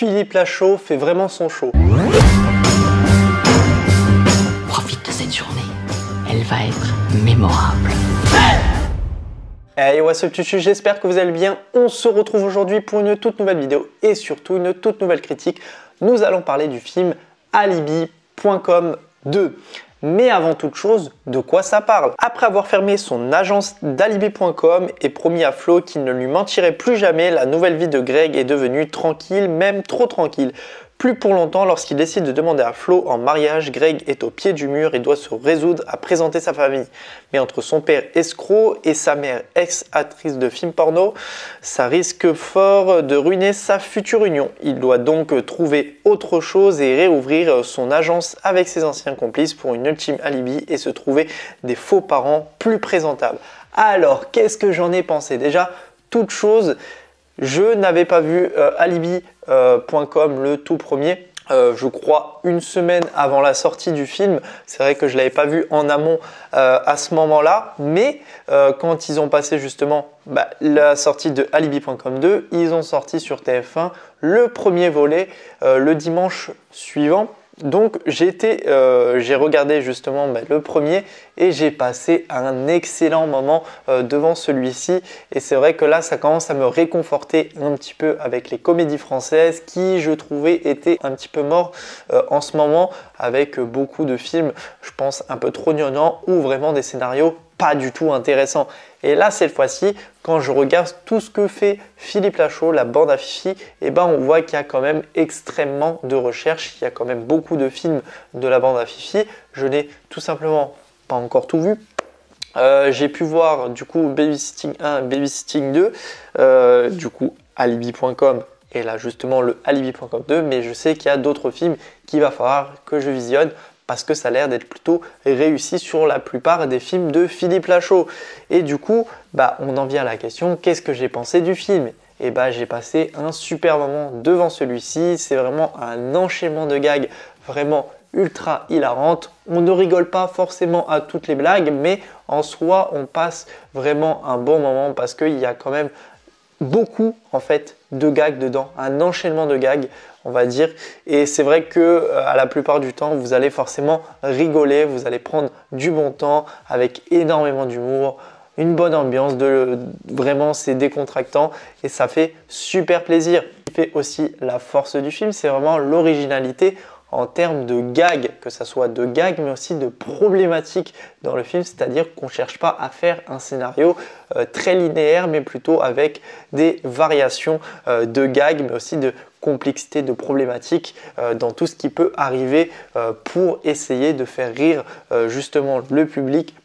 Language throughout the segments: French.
Philippe Lachaud fait vraiment son show. Profite de cette journée, elle va être mémorable. Hey, what's up tutu, j'espère que vous allez bien. On se retrouve aujourd'hui pour une toute nouvelle vidéo et surtout une toute nouvelle critique. Nous allons parler du film Alibi.com 2. Mais avant toute chose, de quoi ça parle? Après avoir fermé son agence d'Alibi.com et promis à Flo qu'il ne lui mentirait plus jamais, la nouvelle vie de Greg est devenue tranquille, même trop tranquille. Plus pour longtemps, lorsqu'il décide de demander à Flo en mariage, Greg est au pied du mur et doit se résoudre à présenter sa famille. Mais entre son père escroc et sa mère ex-actrice de films porno, ça risque fort de ruiner sa future union. Il doit donc trouver autre chose et réouvrir son agence avec ses anciens complices pour une ultime alibi et se trouver des faux parents plus présentables. Alors, qu'est-ce que j'en ai pensé? Déjà, toute chose, je n'avais pas vu Alibi.com le tout premier. Je crois une semaine avant la sortie du film. C'est vrai que je ne l'avais pas vu en amont à ce moment-là. Mais quand ils ont passé justement la sortie de Alibi.com 2, ils ont sorti sur TF1 le premier volet le dimanche suivant. Donc j'ai regardé justement le premier et j'ai passé un excellent moment devant celui-ci, et c'est vrai que là ça commence à me réconforter un petit peu avec les comédies françaises qui, je trouvais, étaient un petit peu morts en ce moment, avec beaucoup de films, je pense, un peu trop gnangnan ou vraiment des scénarios pas du tout intéressants. Et là, cette fois-ci, quand je regarde tout ce que fait Philippe Lachaud, la bande à Fifi, on voit qu'il y a quand même extrêmement de recherche, il y a quand même beaucoup de films de la bande à Fifi. Je n'ai tout simplement pas encore tout vu. J'ai pu voir du coup Babysitting 1, Babysitting 2, du coup Alibi.com et là justement le Alibi.com 2, mais je sais qu'il y a d'autres films qu'il va falloir que je visionne, parce que ça a l'air d'être plutôt réussi sur la plupart des films de Philippe Lachaud. Et du coup, on en vient à la question, qu'est-ce que j'ai pensé du film? Et j'ai passé un super moment devant celui-ci. C'est vraiment un enchaînement de gags vraiment ultra hilarante. On ne rigole pas forcément à toutes les blagues, mais en soi, on passe vraiment un bon moment parce qu'il y a quand même beaucoup en fait de gags dedans, un enchaînement de gags, on va dire, et c'est vrai que à la plupart du temps vous allez forcément rigoler, vous allez prendre du bon temps avec énormément d'humour, une bonne ambiance, vraiment c'est décontractant et ça fait super plaisir. Ce qui fait aussi la force du film, c'est vraiment l'originalité en termes de gags, que ça soit de gags mais aussi de problématiques dans le film, c'est-à-dire qu'on ne cherche pas à faire un scénario très linéaire, mais plutôt avec des variations de gags, mais aussi de complexité, de problématiques dans tout ce qui peut arriver pour essayer de faire rire justement le public.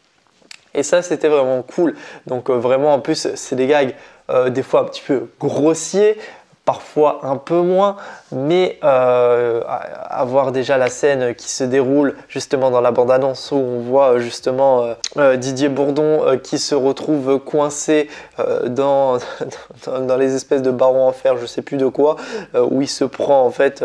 Et ça, c'était vraiment cool. Donc vraiment, en plus, c'est des gags des fois un petit peu grossiers, parfois un peu moins, mais avoir déjà la scène qui se déroule justement dans la bande-annonce où on voit justement Didier Bourdon qui se retrouve coincé dans les espèces de barreaux en fer, je sais plus de quoi, où il se prend en fait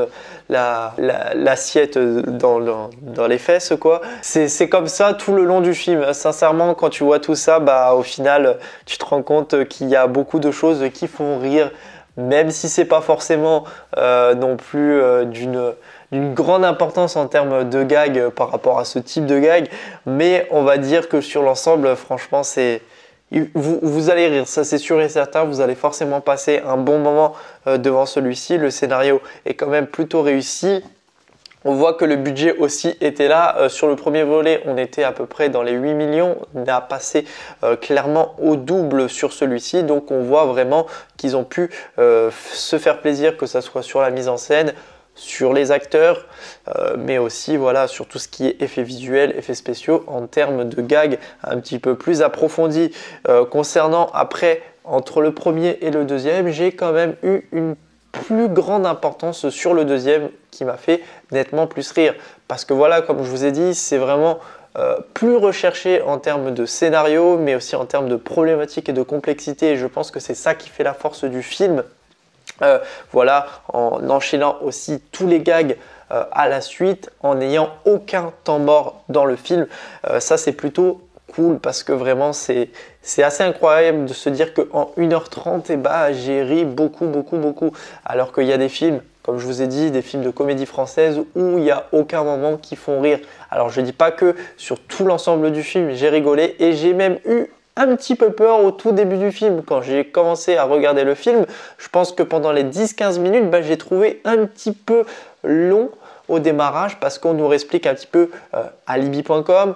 l'assiette dans les fesses, quoi. C'est comme ça tout le long du film. Sincèrement, quand tu vois tout ça, au final, tu te rends compte qu'il y a beaucoup de choses qui font rire, même si c'est pas forcément non plus d'une grande importance en termes de gag par rapport à ce type de gag, mais on va dire que sur l'ensemble, franchement, vous allez rire, ça c'est sûr et certain, vous allez forcément passer un bon moment devant celui-ci. Le scénario est quand même plutôt réussi. On voit que le budget aussi était là. Sur le premier volet, on était à peu près dans les 8 millions. On a passé clairement au double sur celui-ci. Donc on voit vraiment qu'ils ont pu se faire plaisir, que ce soit sur la mise en scène, sur les acteurs, mais aussi voilà, sur tout ce qui est effets visuels, effets spéciaux, en termes de gags un petit peu plus approfondis. Concernant après, entre le premier et le deuxième, j'ai quand même eu une plus grande importance sur le deuxième qui m'a fait nettement plus rire, parce que voilà, comme je vous ai dit, c'est vraiment plus recherché en termes de scénario, mais aussi en termes de problématiques et de complexité, et je pense que c'est ça qui fait la force du film. Voilà, en enchaînant aussi tous les gags à la suite, en n'ayant aucun temps mort dans le film, ça c'est plutôt cool, parce que vraiment c'est assez incroyable de se dire qu'en 1h30 j'ai ri beaucoup, alors qu'il y a des films comme je vous ai dit, des films de comédie française où il n'y a aucun moment qui font rire. Alors je dis pas que sur tout l'ensemble du film j'ai rigolé, et j'ai même eu un petit peu peur au tout début du film. Quand j'ai commencé à regarder le film, je pense que pendant les 10-15 minutes, j'ai trouvé un petit peu long au démarrage, parce qu'on nous réexplique un petit peu alibi.com.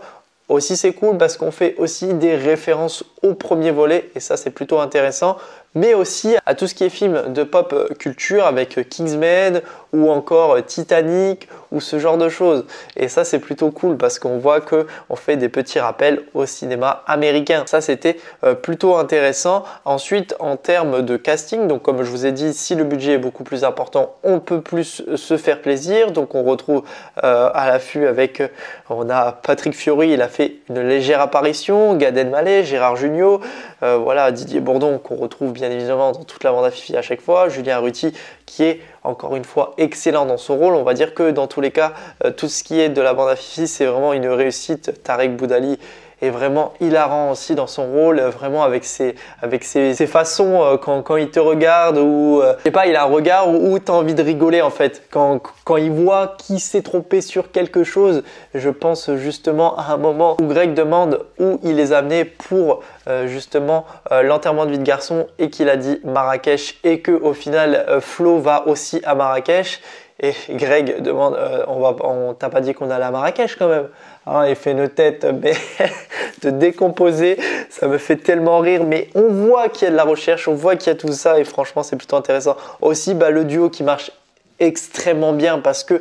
Aussi c'est cool parce qu'on fait aussi des références au premier volet, et ça c'est plutôt intéressant, mais aussi à tout ce qui est film de pop culture avec Kingsman ou encore Titanic ou ce genre de choses. Et ça c'est plutôt cool parce qu'on voit qu'on fait des petits rappels au cinéma américain. Ça c'était plutôt intéressant. Ensuite, en termes de casting, donc comme je vous ai dit, si le budget est beaucoup plus important, on peut plus se faire plaisir. Donc on retrouve à l'affût avec, on a Patrick Fiori, il a fait une légère apparition, Gad Elmaleh, Gérard Jugnot, voilà, Didier Bourdon qu'on retrouve bien évidemment dans toute la bande à Fifi à chaque fois, Julien Arruti qui est encore une fois excellent dans son rôle. On va dire que dans tous les cas, tout ce qui est de la bande à Fifi, c'est vraiment une réussite. Tarek Boudali est vraiment hilarant aussi dans son rôle, vraiment avec ses façons quand il te regarde, ou je sais pas, il a un regard où tu as envie de rigoler en fait. Quand il voit qu'il s'est trompé sur quelque chose, je pense justement à un moment où Greg demande où il les a amenés pour justement l'enterrement de vie de garçon, et qu'il a dit Marrakech, et que au final Flo va aussi à Marrakech. Et Greg demande, on t'a pas dit qu'on allait à Marrakech quand même? Hein, il fait une tête mais de décomposer, ça me fait tellement rire, mais on voit qu'il y a de la recherche, on voit qu'il y a tout ça, et franchement c'est plutôt intéressant. Aussi le duo qui marche extrêmement bien, parce que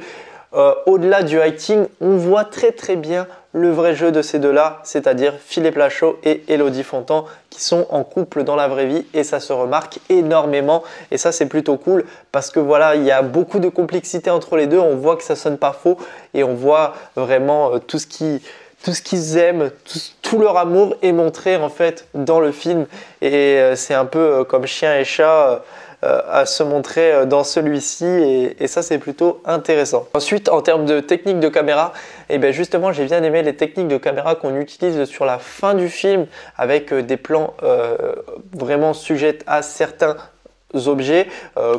au-delà du acting, on voit très bien le vrai jeu de ces deux-là, c'est-à-dire Philippe Lachaud et Élodie Fontan, qui sont en couple dans la vraie vie, et ça se remarque énormément, et ça c'est plutôt cool, parce que voilà, il y a beaucoup de complexité entre les deux, on voit que ça sonne pas faux, et on voit vraiment tout ce qu'ils aiment, tout leur amour est montré en fait dans le film, et c'est un peu comme chien et chat à se montrer dans celui-ci, et ça c'est plutôt intéressant. Ensuite, en termes de technique de caméra, et bien justement j'ai bien aimé les techniques de caméra qu'on utilise sur la fin du film, avec des plans vraiment sujets à certains objets,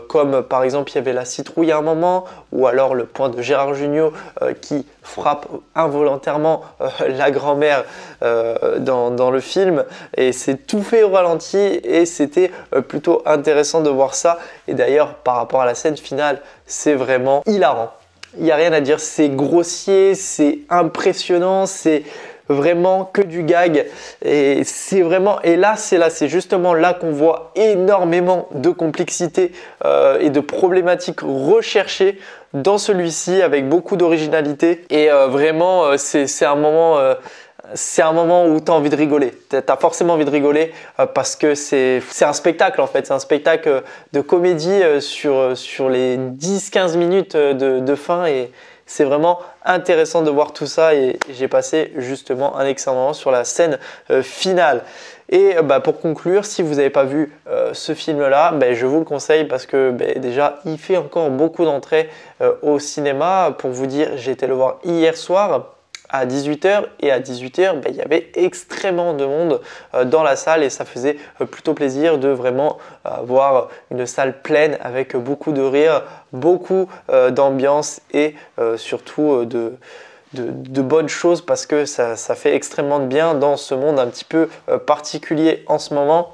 comme par exemple il y avait la citrouille à un moment, ou alors le poing de Gérard Jugnot qui frappe involontairement la grand-mère dans le film, et c'est tout fait au ralenti, et c'était plutôt intéressant de voir ça. Et d'ailleurs par rapport à la scène finale, c'est vraiment hilarant, il n'y a rien à dire, c'est grossier, c'est impressionnant, c'est vraiment que du gag, et c'est vraiment, et là c'est justement là qu'on voit énormément de complexité et de problématiques recherchées dans celui-ci, avec beaucoup d'originalité, et vraiment c'est un moment où tu as envie de rigoler, tu as forcément envie de rigoler, parce que c'est un spectacle en fait, c'est un spectacle de comédie sur les 10-15 minutes de fin, et c'est vraiment intéressant de voir tout ça, et j'ai passé justement un excellent moment sur la scène finale. Et pour conclure, si vous n'avez pas vu ce film-là, je vous le conseille, parce que déjà il fait encore beaucoup d'entrées au cinéma. Pour vous dire, j'ai été le voir hier soir à 18h, et à 18h il y avait extrêmement de monde dans la salle, et ça faisait plutôt plaisir de vraiment avoir une salle pleine avec beaucoup de rire, beaucoup d'ambiance, et surtout de bonnes choses, parce que ça fait extrêmement de bien dans ce monde un petit peu particulier en ce moment.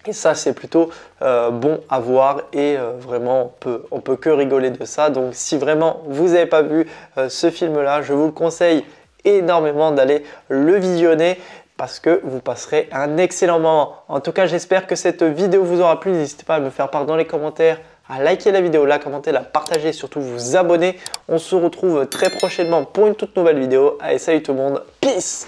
Et ça c'est plutôt bon à voir, et vraiment on peut que rigoler de ça. Donc si vraiment vous n'avez pas vu ce film là, je vous le conseille énormément d'aller le visionner, parce que vous passerez un excellent moment. En tout cas, j'espère que cette vidéo vous aura plu. N'hésitez pas à me faire part dans les commentaires, à liker la vidéo, la commenter, la partager, et surtout vous abonner. On se retrouve très prochainement pour une toute nouvelle vidéo. Allez, salut tout le monde, peace!